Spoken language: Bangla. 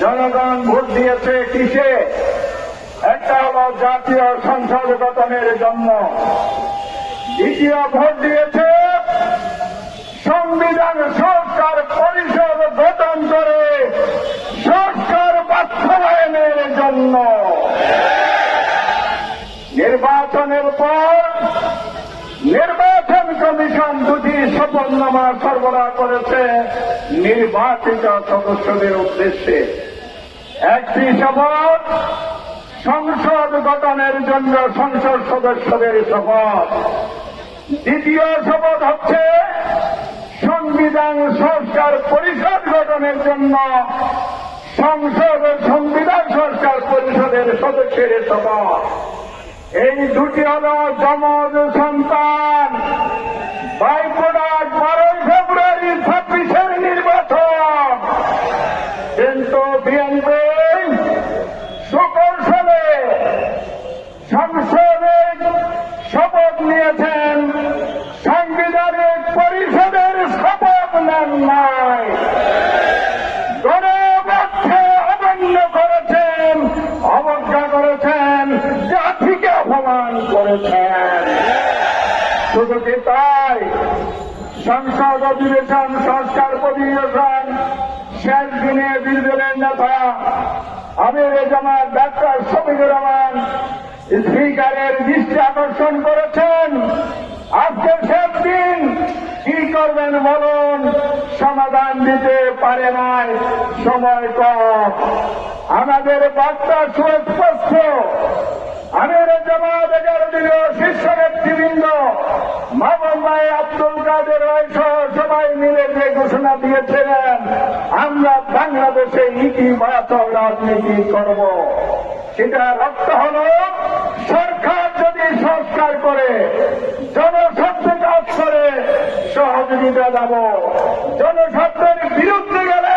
জনগণ ভোট দিয়েছে কিসে? একটা হলো জাতীয় সংসদ গঠনের জন্য, দ্বিতীয় ভোট দিয়েছে সংবিধান সংস্কার পরিষদ গঠন করে সংস্কার বাস্তবায়নের জন্য। নির্বাচনের পর নির্বাচন কমিশন দুটি শপথনামা সরবরাহ করেছে নির্বাচিত সদস্যদের উদ্দেশ্যে। একটি শপথ সংসদ গঠনের জন্য সংসদ সদস্যদের শপথ, দ্বিতীয় শপথ হচ্ছে সংবিধান সংস্কার পরিষদ গঠনের জন্য সংবিধান সংস্কার পরিষদের সদস্যের শপথ। এই দুটি হল যমজ সন্তান। বাইপোডার 12 ফেব্রুয়ারি 26-এর নির্বাচন, কিন্তু বিএনপি সুকৌশলে সংসদে শপথ নিয়েছেন, সাংবিধানিক পরিষদের শপথ নেন নাই। গণপক্ষে অমান্য করেছেন, অবজ্ঞা করেছেন, জাতিকে অপমান করেছেন। শুধু কি তাই, সংসদ অধিবেশন সংস্কার অধিবেশন শেষ দিনে বিরোধী নেতা আমির জামাত ডাক্তার শফিকুর রহমান স্পিকারের দৃষ্টি আকর্ষণ করেছেন। আজকে শেষ দিন, কি করবেন বলুন? সমাধান দিতে পারে নাই, সময় কম। আমাদের বার্তা সুস্পষ্ট। আমির জামাত 11 দলীয় শীর্ষ নেতৃবৃন্দ মাহবুব ভাই, আব্দুল কাদের সহ সবাই মিলে যে ঘোষণা দিয়েছিলেন, আমরা বাংলাদেশে ইতিবাচক রাজনীতি করব, সেটার অর্থ হল সরকার যদি সংস্কার করে, জনস্বার্থে কাজ করে, সহযোগিতা দেব। জনস্বার্থের বিরুদ্ধে গেলে